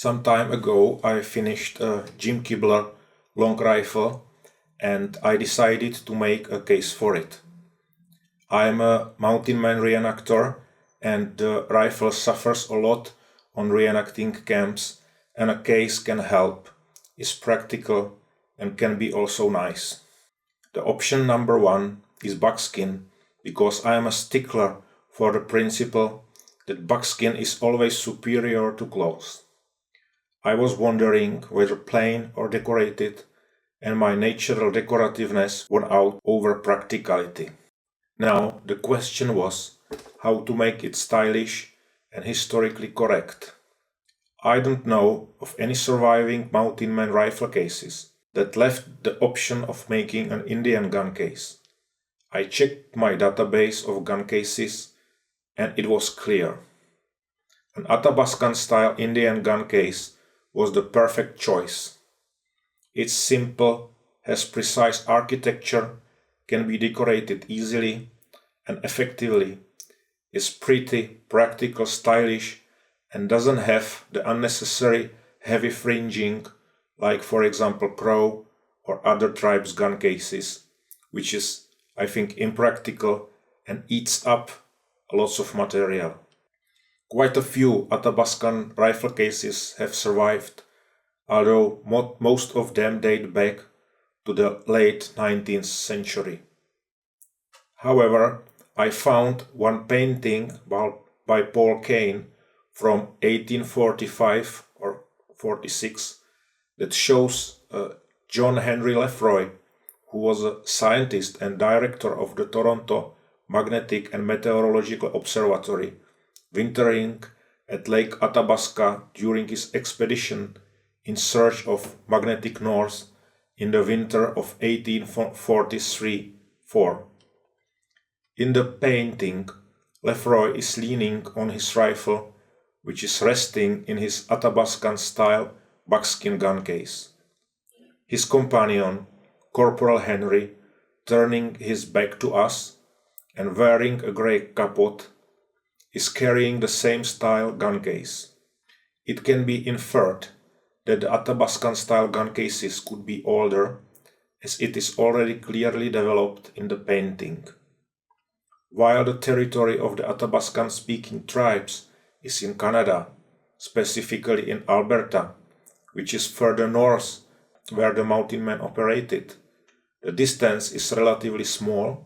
Some time ago I finished a Jim Kibler long rifle and I decided to make a case for it. I am a mountain man reenactor and the rifle suffers a lot on reenacting camps, and a case can help, is practical and can be also nice. The option number one is buckskin because I am a stickler for the principle that buckskin is always superior to cloth. I was wondering whether plain or decorated, and my natural decorativeness won out over practicality. Now the question was how to make it stylish and historically correct. I don't know of any surviving mountain man rifle cases that left the option of making an Indian gun case. I checked my database of gun cases and it was clear. An Athabascan-Style Indian gun case was the perfect choice. It's simple, has precise architecture, can be decorated easily and effectively, is pretty, practical, stylish, and doesn't have the unnecessary heavy fringing like for example Crow or other tribes' gun cases, which is, I think, impractical and eats up lots of material. Quite a few Athabascan rifle cases have survived, although most of them date back to the late 19th century. However, I found one painting by Paul Kane from 1845 or 46 that shows John Henry Lefroy, who was a scientist and director of the Toronto Magnetic and Meteorological Observatory, wintering at Lake Athabasca during his expedition in search of magnetic north in the winter of 1843-4. In the painting, Lefroy is leaning on his rifle, which is resting in his Athabascan-style buckskin gun case. His companion, Corporal Henry, turning his back to us and wearing a grey capot, is carrying the same style gun case. It can be inferred that the Athabascan-style gun cases could be older, as it is already clearly developed in the painting. While the territory of the Athabascan-speaking tribes is in Canada, specifically in Alberta, which is further north where the mountain men operated, the distance is relatively small,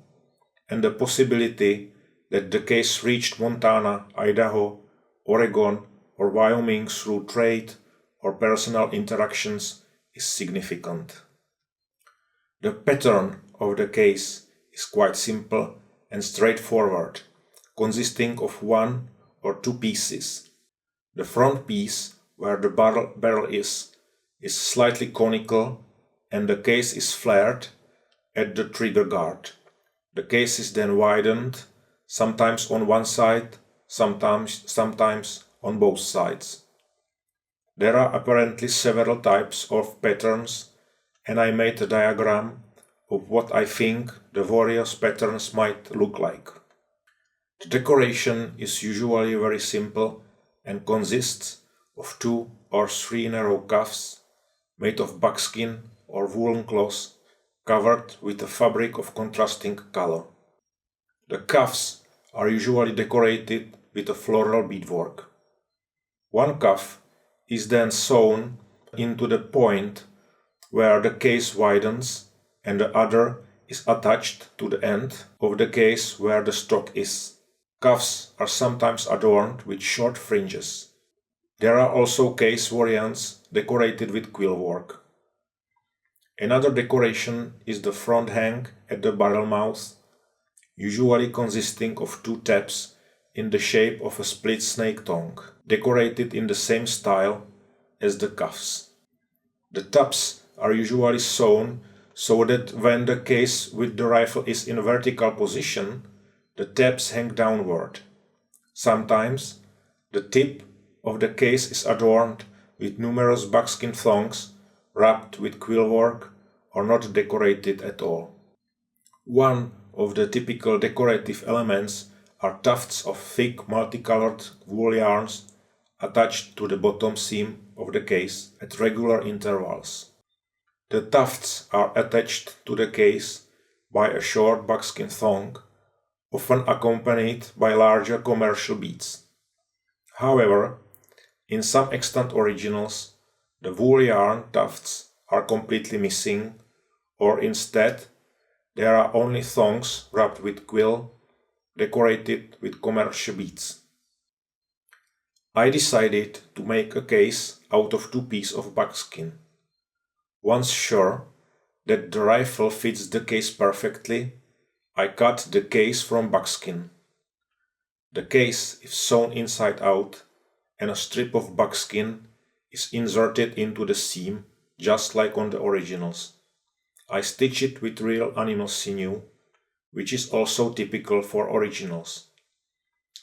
and the possibility that the case reached Montana, Idaho, Oregon, or Wyoming through trade or personal interactions is significant. The pattern of the case is quite simple and straightforward, consisting of one or two pieces. The front piece, where the barrel is slightly conical and the case is flared at the trigger guard. The case is then widened, sometimes on one side, sometimes on both sides. There are apparently several types of patterns, and I made a diagram of what I think the various patterns might look like. The decoration is usually very simple and consists of 2 or 3 narrow cuffs made of buckskin or woolen cloth covered with a fabric of contrasting color. The cuffs are usually decorated with a floral beadwork. One cuff is then sewn into the point where the case widens, and the other is attached to the end of the case where the stock is. Cuffs are sometimes adorned with short fringes. There are also case variants decorated with quill work. Another decoration is the front hang at the barrel mouth, usually consisting of 2 tabs in the shape of a split snake tongue, decorated in the same style as the cuffs. The tabs are usually sewn so that when the case with the rifle is in a vertical position, the tabs hang downward. Sometimes the tip of the case is adorned with numerous buckskin thongs wrapped with quill work or not decorated at all. One of the typical decorative elements are tufts of thick multicolored wool yarns attached to the bottom seam of the case at regular intervals. The tufts are attached to the case by a short buckskin thong, often accompanied by larger commercial beads. However, in some extant originals, the wool yarn tufts are completely missing, or instead, there are only thongs wrapped with quill, decorated with commercial beads. I decided to make a case out of 2 pieces of buckskin. Once sure that the rifle fits the case perfectly, I cut the case from buckskin. The case is sewn inside out, and a strip of buckskin is inserted into the seam, just like on the originals. I stitch it with real animal sinew, which is also typical for originals.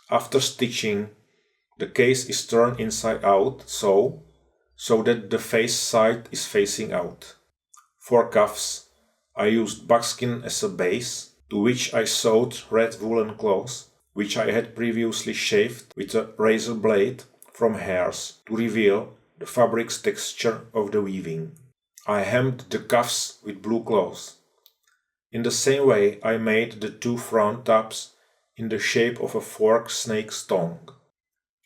After stitching, the case is turned inside out so that the face side is facing out. For cuffs, I used buckskin as a base, to which I sewed red woolen cloth, which I had previously shaved with a razor blade from hairs to reveal the fabric's texture of the weaving. I hemmed the cuffs with blue cloth. In the same way, I made the 2 front tabs in the shape of a fork snake's tongue.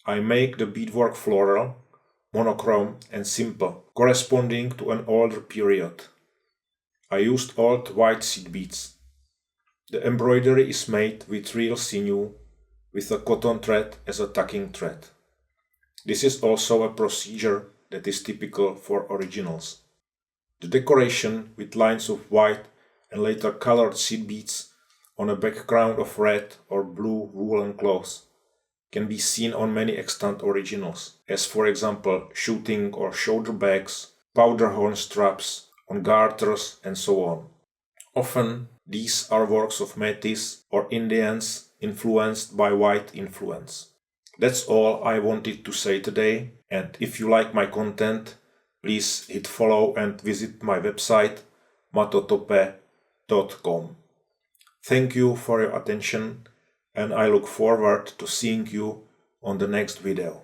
I make the beadwork floral, monochrome and simple, corresponding to an older period. I used old white seed beads. The embroidery is made with real sinew, with a cotton thread as a tacking thread. This is also a procedure that is typical for originals. The decoration with lines of white and later colored seed beads on a background of red or blue woolen cloth can be seen on many extant originals, as for example shooting or shoulder bags, powder horn straps, on garters and so on. Often these are works of Métis or Indians influenced by white influence. That's all I wanted to say today, and if you like my content, please hit follow and visit my website matotope.com. Thank you for your attention, and I look forward to seeing you on the next video.